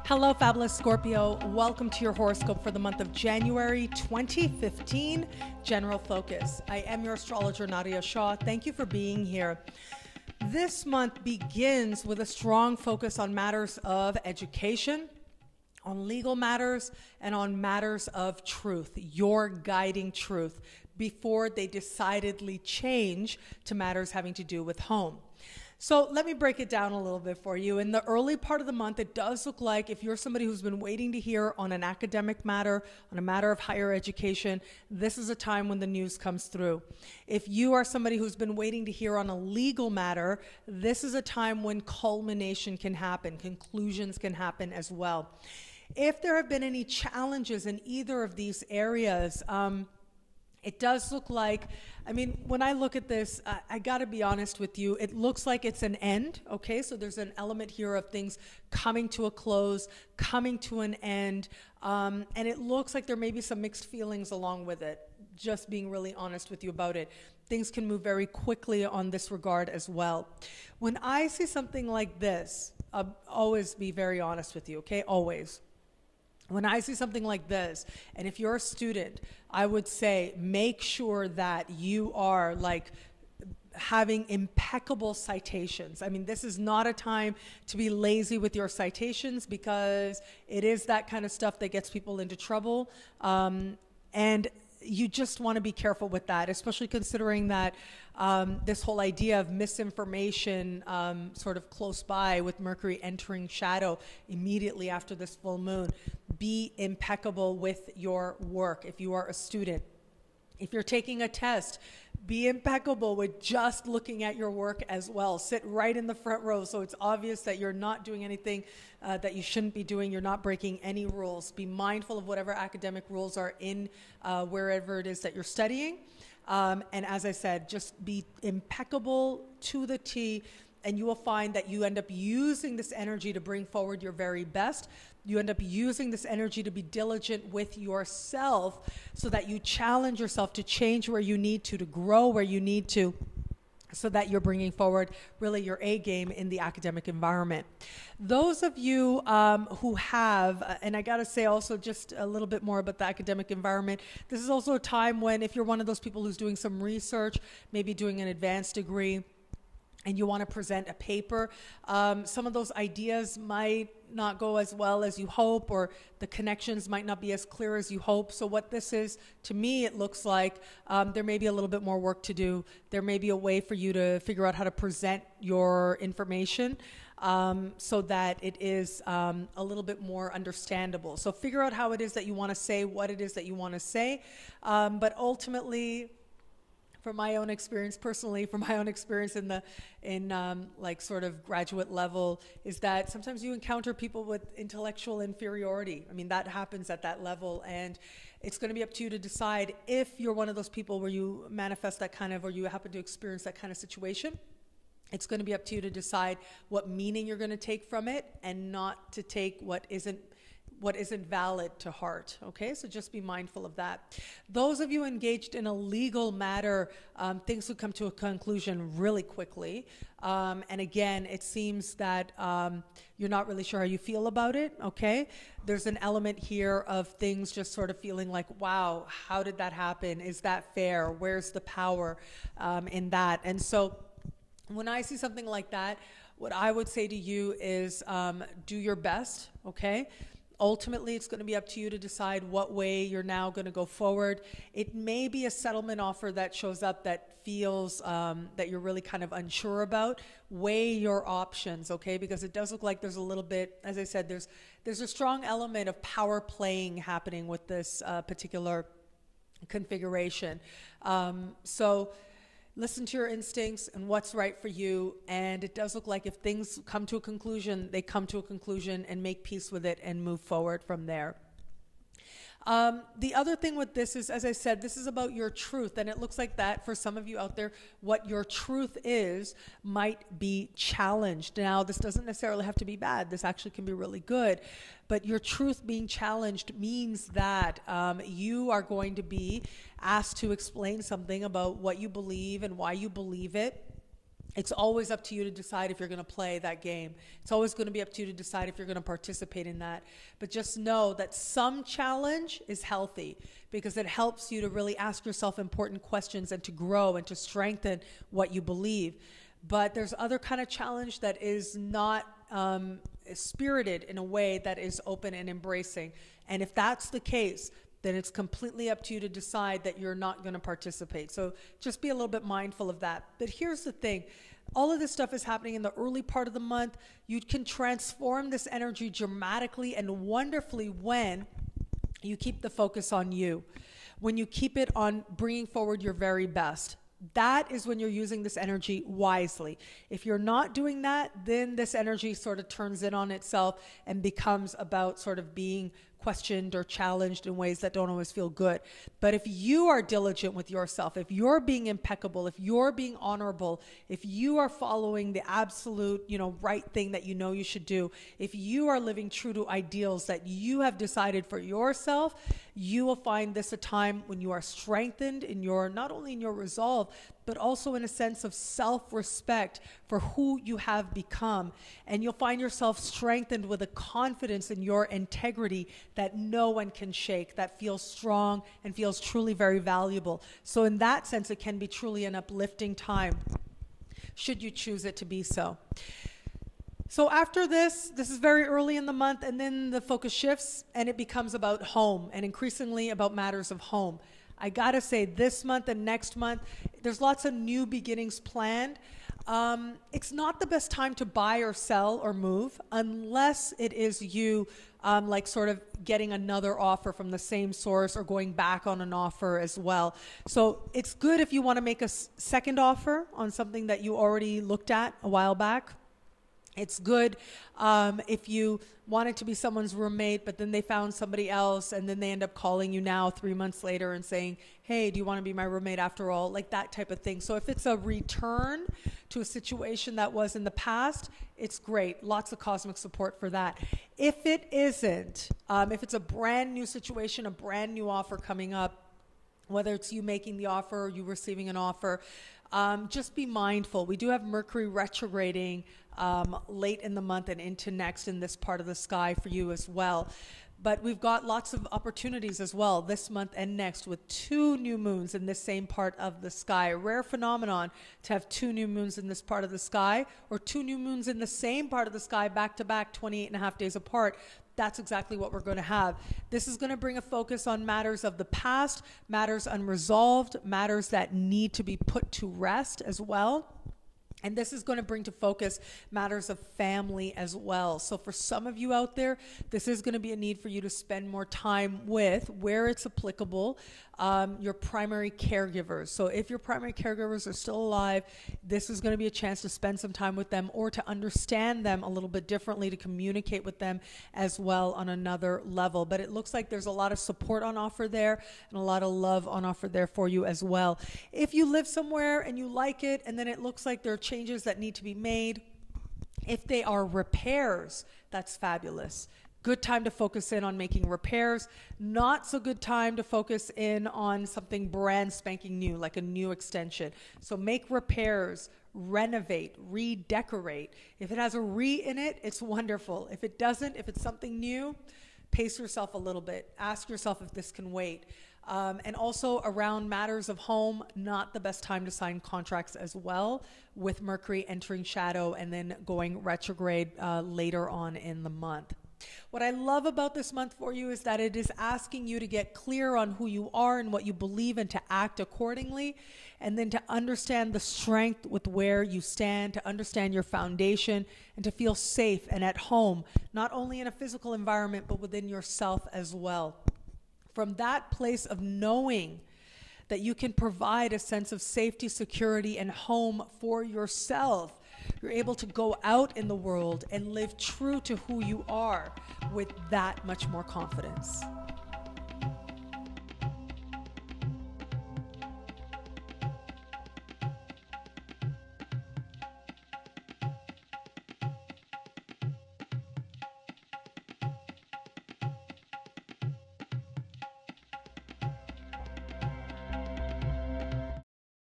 Hello, fabulous Scorpio. Welcome to your horoscope for the month of January 2015, General Focus. I am your astrologer, Nadiya Shah. Thank you for being here. This month begins with a strong focus on matters of education, on legal matters, and on matters of truth, your guiding truth, before they decidedly change to matters having to do with home. So let me break it down a little bit for you. In the early part of the month, it does look like if you're somebody who's been waiting to hear on an academic matter, on a matter of higher education, this is a time when the news comes through. If you are somebody who's been waiting to hear on a legal matter, this is a time when culmination can happen, conclusions can happen as well. If there have been any challenges in either of these areas, it does look like, when I look at this, I got to be honest with you, it looks like it's an end, okay? So there's an element here of things coming to a close, coming to an end, and it looks like there may be some mixed feelings along with it, just being really honest with you about it. Things can move very quickly on this regard as well. When I see something like this, I'll always be very honest with you, okay? Always. When I see something like this, and if you're a student, I would say make sure that you are having impeccable citations. This is not a time to be lazy with your citations, because it is that kind of stuff that gets people into trouble. And you just want to be careful with that, especially considering that this whole idea of misinformation sort of close by, with Mercury entering shadow immediately after this full moon. Be impeccable with your work if you are a student. If you're taking a test, be impeccable with just looking at your work as well. Sit right in the front row so it's obvious that you're not doing anything that you shouldn't be doing. You're not breaking any rules. Be mindful of whatever academic rules are in wherever it is that you're studying. And as I said, just be impeccable to the T, and you will find that you end up using this energy to bring forward your very best. You end up using this energy to be diligent with yourself, so that you challenge yourself to change where you need to grow where you need to, so that you're bringing forward really your A game in the academic environment. Those of you who have, and I got to say also just a little bit more about the academic environment, this is also a time when, if you're one of those people who's doing some research, maybe doing an advanced degree, and you want to present a paper, some of those ideas might not go as well as you hope, or the connections might not be as clear as you hope. So what this is, to me, it looks like there may be a little bit more work to do. There may be a way for you to figure out how to present your information so that it is a little bit more understandable. So figure out how it is that you want to say what it is that you want to say. But ultimately, from my own experience, personally, from my own experience in sort of graduate level, is that sometimes you encounter people with intellectual inferiority. That happens at that level, and it's going to be up to you to decide if you're one of those people where you manifest that kind of, or you happen to experience that kind of situation. It's going to be up to you to decide what meaning you're going to take from it, and not to take what isn't valid to heart, okay? So just be mindful of that. Those of you engaged in a legal matter, things will come to a conclusion really quickly. And again, it seems that you're not really sure how you feel about it, okay? There's an element here of things just sort of feeling like, wow, how did that happen? Is that fair? Where's the power in that? And so when I see something like that, what I would say to you is do your best, okay? Ultimately, it's going to be up to you to decide what way you're now going to go forward. It may be a settlement offer that shows up that feels that you're really kind of unsure about. Weigh your options, okay? Because it does look like there's a little bit, as I said, there's a strong element of power playing happening with this particular configuration. So listen to your instincts and what's right for you. And it does look like if things come to a conclusion, they come to a conclusion, and make peace with it and move forward from there. The other thing with this is, as I said, this is about your truth. And it looks like that for some of you out there, what your truth is might be challenged. Now, this doesn't necessarily have to be bad. This actually can be really good. But your truth being challenged means that you are going to be asked to explain something about what you believe and why you believe it. It's always up to you to decide if you're going to play that game. It's always going to be up to you to decide if you're going to participate in that. But just know that some challenge is healthy because it helps you to really ask yourself important questions and to grow and to strengthen what you believe. But there's other kind of challenge that is not spirited in a way that is open and embracing. And if that's the case, then it's completely up to you to decide that you're not going to participate. So just be a little bit mindful of that. But here's the thing. All of this stuff is happening in the early part of the month. You can transform this energy dramatically and wonderfully when you keep the focus on you, when you keep it on bringing forward your very best. That is when you're using this energy wisely. If you're not doing that, then this energy sort of turns in on itself and becomes about sort of being questioned or challenged in ways that don't always feel good. But if you are diligent with yourself, if you're being impeccable, if you're being honorable, if you are following the absolute, right thing that you know you should do, if you are living true to ideals that you have decided for yourself, you will find this a time when you are strengthened in your, not only in your resolve, but also in a sense of self-respect for who you have become. And you'll find yourself strengthened with a confidence in your integrity that no one can shake, that feels strong and feels truly very valuable. So in that sense, it can be truly an uplifting time, should you choose it to be so. So after this is very early in the month, and then the focus shifts and it becomes about home and increasingly about matters of home. I gotta say, this month and next month, there's lots of new beginnings planned. It's not the best time to buy or sell or move unless it is you like sort of getting another offer from the same source or going back on an offer as well. So it's good if you want to make a second offer on something that you already looked at a while back. It's good if you wanted to be someone's roommate, but then they found somebody else and then they end up calling you now 3 months later and saying, hey, do you want to be my roommate after all? Like that type of thing. So if it's a return to a situation that was in the past, it's great. Lots of cosmic support for that. If it isn't, if it's a brand new situation, a brand new offer coming up, whether it's you making the offer or you receiving an offer, just be mindful. We do have Mercury retrograding late in the month and into next in this part of the sky for you as well. But we've got lots of opportunities as well this month and next with 2 new moons in this same part of the sky. A rare phenomenon to have 2 new moons in this part of the sky, or 2 new moons in the same part of the sky back to back, 28 and a half days apart. That's exactly what we're going to have. This is going to bring a focus on matters of the past, matters unresolved, matters that need to be put to rest as well. And this is going to bring to focus matters of family as well. So for some of you out there, this is going to be a need for you to spend more time with, where it's applicable, your primary caregivers. So if your primary caregivers are still alive, this is going to be a chance to spend some time with them or to understand them a little bit differently, to communicate with them as well on another level. But it looks like there's a lot of support on offer there and a lot of love on offer there for you as well. If you live somewhere and you like it, and then it looks like there are changes that need to be made, if they are repairs, that's fabulous. Good time to focus in on making repairs. Not so good time to focus in on something brand spanking new, like a new extension. So make repairs, renovate, redecorate. If it has a re in it, it's wonderful. If it doesn't, if it's something new, pace yourself a little bit. Ask yourself if this can wait. And also around matters of home, not the best time to sign contracts as well, with Mercury entering shadow and then going retrograde later on in the month. What I love about this month for you is that it is asking you to get clear on who you are and what you believe and to act accordingly, and then to understand the strength with where you stand, to understand your foundation, and to feel safe and at home, not only in a physical environment, but within yourself as well. From that place of knowing that you can provide a sense of safety, security, and home for yourself, you're able to go out in the world and live true to who you are with that much more confidence.